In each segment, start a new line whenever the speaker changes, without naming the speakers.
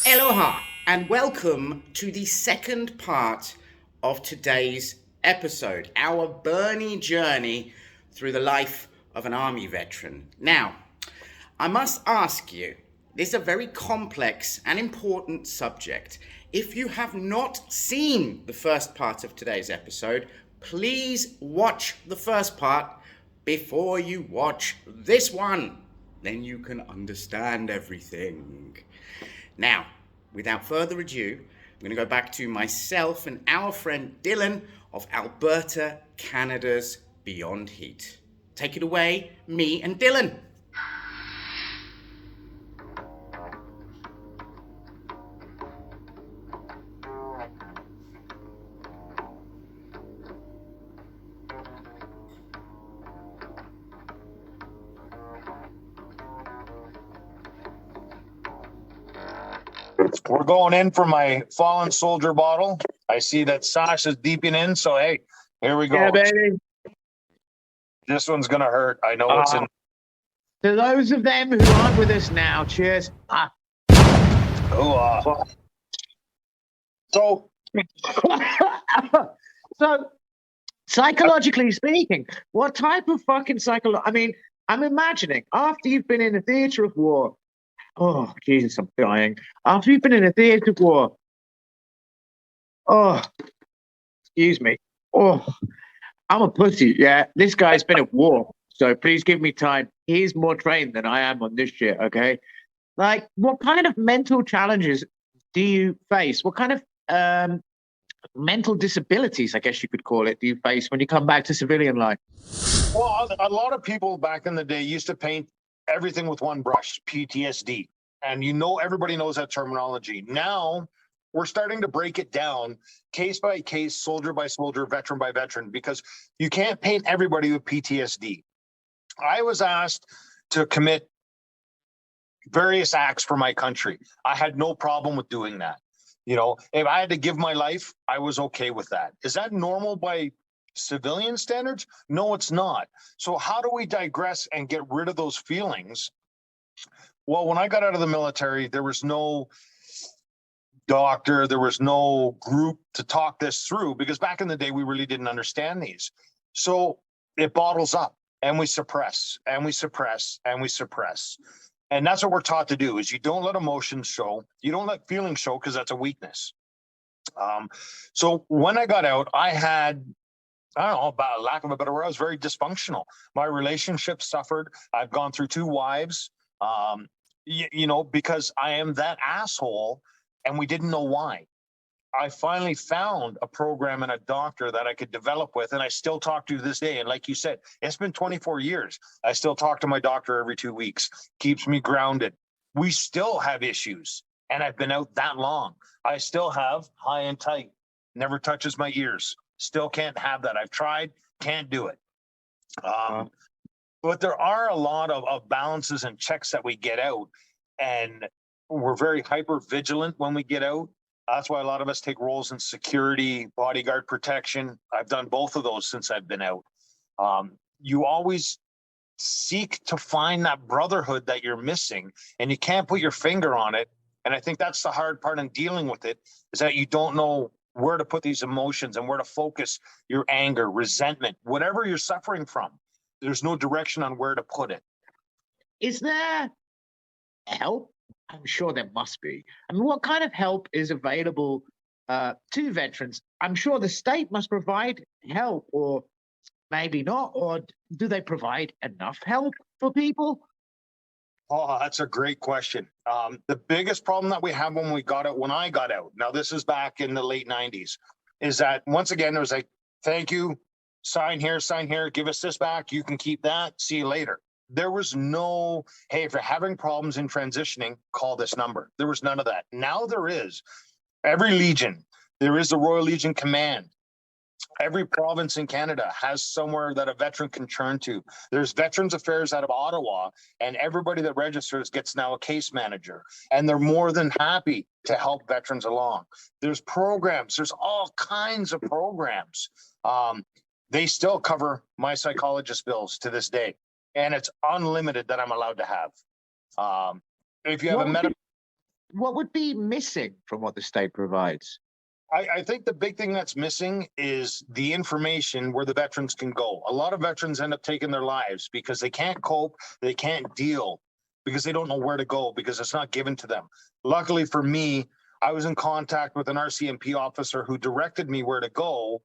Aloha and welcome to the second part of today's episode, our burny journey through the life of an army veteran. Now, I must ask you, this is a very complex and important subject. If you have not seen the first part of today's episode, please watch the first part before you watch this one. Then you can understand everything. Now, without further ado, I'm going to go back to myself and our friend Dylan of Alberta, Canada's Beyond Heat. Take it away, me and Dylan.
We're going in for my fallen soldier bottle. I see that Sash is deeping in, so hey, here we go.
Yeah, baby.
This one's gonna hurt. I know it's in.
To those of them who aren't with us now, cheers.
So,
So, psychologically speaking, what type of fucking I mean, I'm imagining after you've been in a theater of war. Oh, Jesus, I'm dying. After you've been in a theater of war. Oh, excuse me. Oh, I'm a pussy. Yeah, this guy's been at war. So please give me time. He's more trained than I am on this shit, okay? Like, what kind of mental challenges do you face? What kind of mental disabilities, I guess you could call it, do you face when you come back to civilian life?
well, a lot of people back in the day used to paint everything with one brush, PTSD, and everybody knows that terminology. Now we're starting to break it down case by case, soldier by soldier, veteran by veteran, because you can't paint everybody with PTSD. I was asked to commit various acts for my country. I had no problem with doing that. If I had to give my life, I was okay with that. Is that normal by civilian standards? No, it's not. So how do we digress and get rid of those feelings? Well, when I got out of the military, there was no doctor, there was no group to talk this through, because back in the day, we really didn't understand these. So it bottles up and we suppress and we suppress and we suppress. And that's what we're taught to do, is you don't let emotions show. You don't let feelings show, because that's a weakness. So when I got out, I had, I don't know, about lack of a better word, I was very dysfunctional. My relationship suffered. I've gone through 2 wives, because I am that asshole, and we didn't know why. I finally found a program and a doctor that I could develop with, and I still talk to this day. And like you said, it's been 24 years. I still talk to my doctor every 2 weeks, keeps me grounded. We still have issues, and I've been out that long. I still have high and tight, never touches my ears. Still can't have that. I've tried, can't do it. But there are a lot of balances and checks that we get out, and we're very hyper vigilant when we get out. That's why a lot of us take roles in security, bodyguard protection. I've done both of those since I've been out. You always seek to find that brotherhood that you're missing, and you can't put your finger on it. And I think that's the hard part in dealing with it, is that you don't know where to put these emotions and where to focus your anger, resentment, whatever you're suffering from. There's no direction on where to put it.
Is there help? I'm sure there must be. I mean, what kind of help is available to veterans? I'm sure the state must provide help, or maybe not. Or do they provide enough help for people?
Oh, that's a great question. The biggest problem that we had when I got out, now this is back in the late 90s, is that once again, it was like, thank you, sign here, give us this back, you can keep that, see you later. There was no, hey, if you're having problems in transitioning, call this number. There was none of that. Now there is. Every Legion, there is the Royal Legion Command. Every province in Canada has somewhere that a veteran can turn to. There's Veterans Affairs out of Ottawa, and everybody that registers gets now a case manager, and they're more than happy to help veterans along. There's programs. There's all kinds of programs. They still cover my psychologist bills to this day, and it's unlimited that I'm allowed to have. If you have a medical,
what would be missing from what the state provides?
I think the big thing that's missing is the information where the veterans can go. A lot of veterans end up taking their lives because they can't cope, they can't deal, because they don't know where to go, because it's not given to them. Luckily for me, I was in contact with an RCMP officer who directed me where to go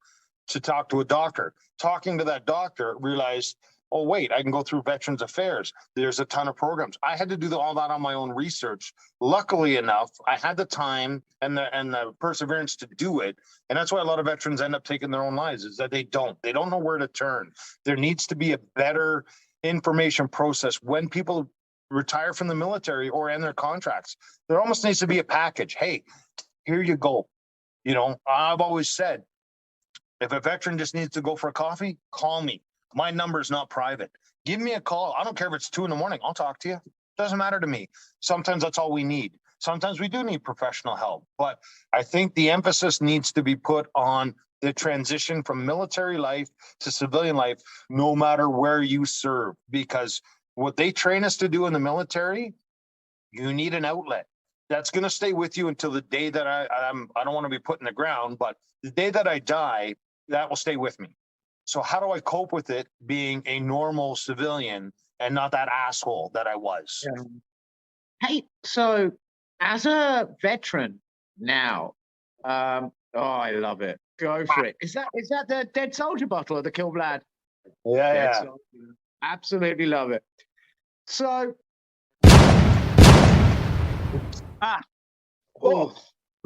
to talk to a doctor. Talking to that doctor, realized, oh, wait, I can go through Veterans Affairs. There's a ton of programs. I had to do all that on my own research. Luckily enough, I had the time and the perseverance to do it. And that's why a lot of veterans end up taking their own lives, is that they don't know where to turn. There needs to be a better information process when people retire from the military or end their contracts. There almost needs to be a package. Hey, here you go. You know, I've always said, if a veteran just needs to go for a coffee, call me. My number is not private. Give me a call. I don't care if it's 2 a.m. I'll talk to you. Doesn't matter to me. Sometimes that's all we need. Sometimes we do need professional help. But I think the emphasis needs to be put on the transition from military life to civilian life, no matter where you serve. Because what they train us to do in the military, you need an outlet. That's going to stay with you until the day that I don't want to be put in the ground, but the day that I die, that will stay with me. So how do I cope with it being a normal civilian and not that asshole that I was?
Yeah. Hey, so as a veteran now, oh, I love it. Go for it. Is that the Dead Soldier bottle or the Kill Blad?
Yeah,
Dead
yeah.
Soldier. Absolutely love it. So,
Oh,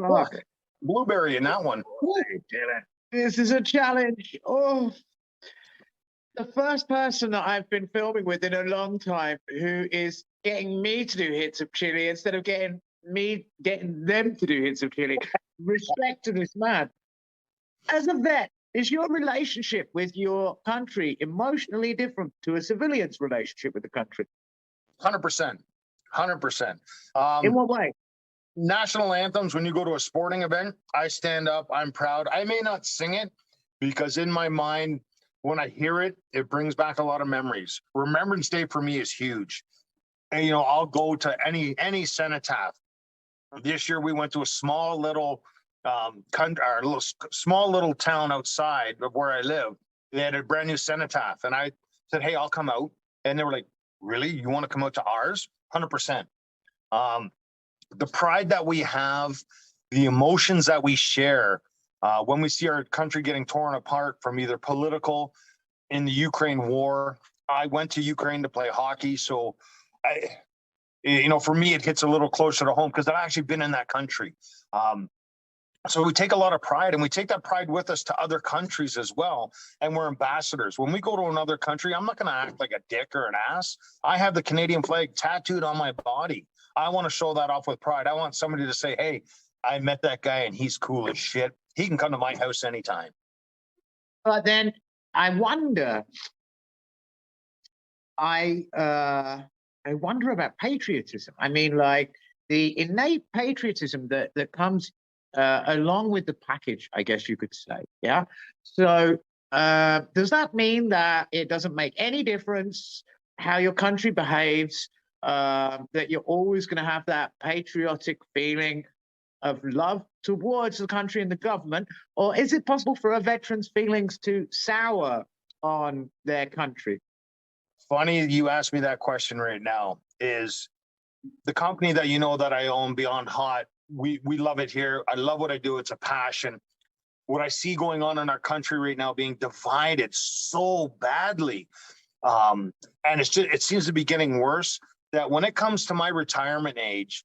fuck.
Blueberry in that one.
This is a challenge. Oh, the first person that I've been filming with in a long time who is getting me to do hits of Chilli instead of getting them to do hits of Chilli. Respect to this man. As a vet, is your relationship with your country emotionally different to a civilian's relationship with the country?
100%. 100%.
In what way?
National anthems, when you go to a sporting event, I stand up, I'm proud. I may not sing it because in my mind, when I hear it, it brings back a lot of memories. Remembrance Day for me is huge. And, you know, I'll go to any cenotaph. This year we went to a small little small little town outside of where I live. They had a brand new cenotaph, and I said, "Hey, I'll come out." And they were like, "Really? You want to come out to ours?" 100%. The pride that we have, the emotions that we share when we see our country getting torn apart from either political in the Ukraine war. I went to Ukraine to play hockey, so for me, it hits a little closer to home because I've actually been in that country. So we take a lot of pride, and we take that pride with us to other countries as well. And we're ambassadors. When we go to another country, I'm not going to act like a dick or an ass. I have the Canadian flag tattooed on my body. I want to show that off with pride. I want somebody to say, "Hey, I met that guy and he's cool as shit. He can come to my house anytime."
But then I wonder, I wonder about patriotism. I mean, like the innate patriotism that comes along with the package, I guess you could say. Yeah. So does that mean that it doesn't make any difference how your country behaves, that you're always going to have that patriotic feeling of love towards the country and the government? Or is it possible for a veteran's feelings to sour on their country?
Funny you asked me that question right now. Is the company that that I own, Beyond Hot, we love it here. I love what I do. It's a passion. What I see going on in our country right now, being divided so badly, and it seems to be getting worse, that when it comes to my retirement age,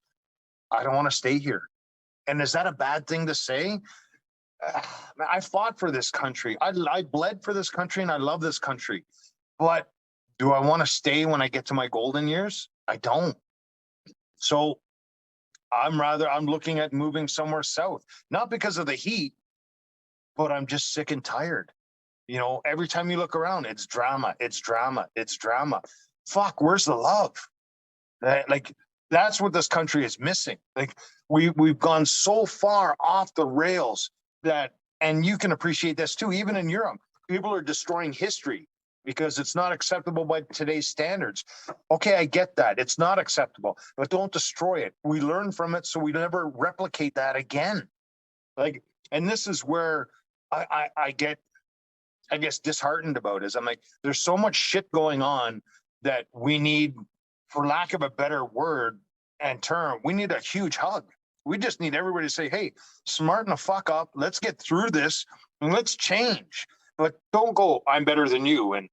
I don't want to stay here. And is that a bad thing to say? I fought for this country. I bled for this country, and I love this country. But do I want to stay when I get to my golden years? I don't. So I'm looking at moving somewhere south, not because of the heat, but I'm just sick and tired. Every time you look around, it's drama, it's drama, it's drama. Fuck, where's the love? That's what this country is missing. We've gone so far off the rails and you can appreciate this too, even in Europe, people are destroying history because it's not acceptable by today's standards. Okay, I get that. It's not acceptable, but don't destroy it. We learn from it so we never replicate that again. Like, and this is where I get, I guess, disheartened about is I'm like, there's so much shit going on that we need, for lack of a better word and term, we need a huge hug. We just need everybody to say, hey, smarten the fuck up. Let's get through this and let's change. But don't go, I'm better than you and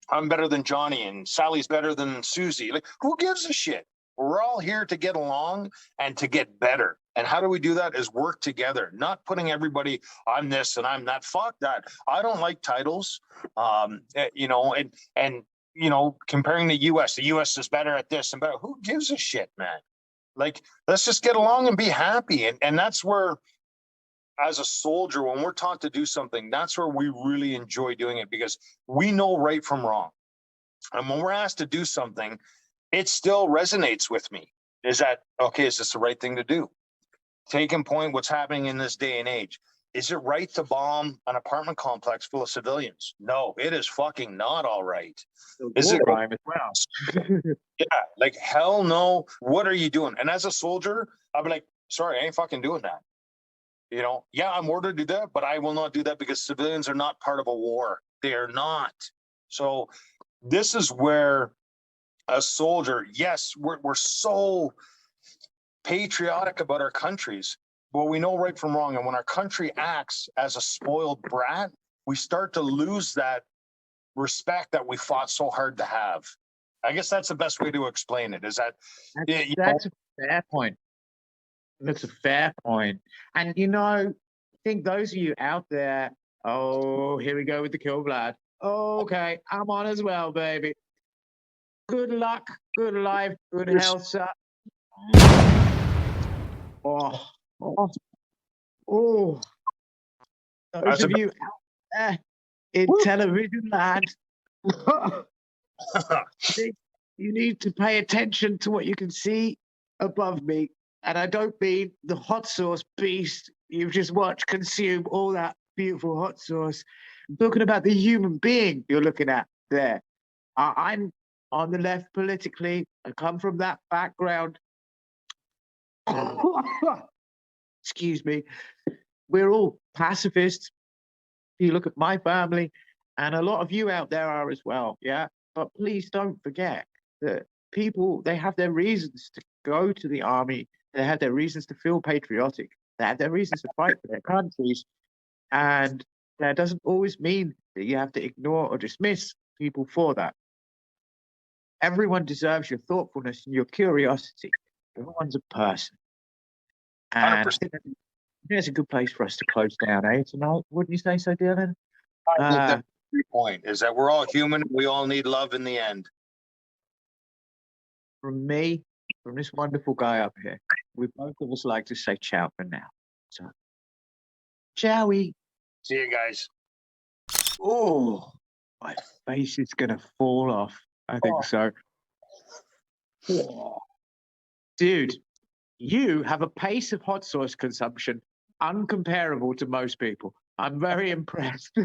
I'm better than Johnny and Sally's better than Susie. Like, who gives a shit? We're all here to get along and to get better. And how do we do that? Is work together, not putting everybody, I'm this and I'm that. Fuck that. I don't like titles. You know, and you know, comparing the US is better at this and better. Who gives a shit, man? Like, let's just get along and be happy. And that's where, as a soldier, when we're taught to do something, that's where we really enjoy doing it, because we know right from wrong. And when we're asked to do something, it still resonates with me. Is that, okay, is this the right thing to do? Taking point what's happening in this day and age. Is it right to bomb an apartment complex full of civilians? No, it is fucking not all right. Is it
crime as well?
Yeah, like hell no. What are you doing? And as a soldier, I'll be like, sorry, I ain't fucking doing that. You know, yeah, I'm ordered to do that, but I will not do that because civilians are not part of a war. They are not. So this is where a soldier, yes, we're so patriotic about our countries, but we know right from wrong. And when our country acts as a spoiled brat, we start to lose that respect that we fought so hard to have. I guess that's the best way to explain it, is that
that's a fair point. That's a fair point. And, you know, I think those of you out there, oh, here we go with the kill blood. Okay, I'm on as well, baby. Good luck, good life, good health, sir. Oh, oh, oh. Those of you out there in television land, you need to pay attention to what you can see above me. And I don't mean the hot sauce beast you've just watched consume all that beautiful hot sauce. I'm talking about the human being you're looking at there. I'm on the left politically. I come from that background. Excuse me. We're all pacifists. If you look at my family, and a lot of you out there are as well, yeah? But please don't forget that people, they have their reasons to go to the army. They have their reasons to feel patriotic. They have their reasons to fight for their countries. And that doesn't always mean that you have to ignore or dismiss people for that. Everyone deserves your thoughtfulness and your curiosity. Everyone's a person. And I think that's a good place for us to close down, tonight? Wouldn't you say so, Dylan?
I think that's the point, is that we're all human. We all need love in the end.
From me, from this wonderful guy up here, we both of us like to say ciao for now. So, ciao-y.
See you guys.
Oh, my face is going to fall off. I think so. Dude, you have a pace of hot sauce consumption uncomparable to most people. I'm very impressed.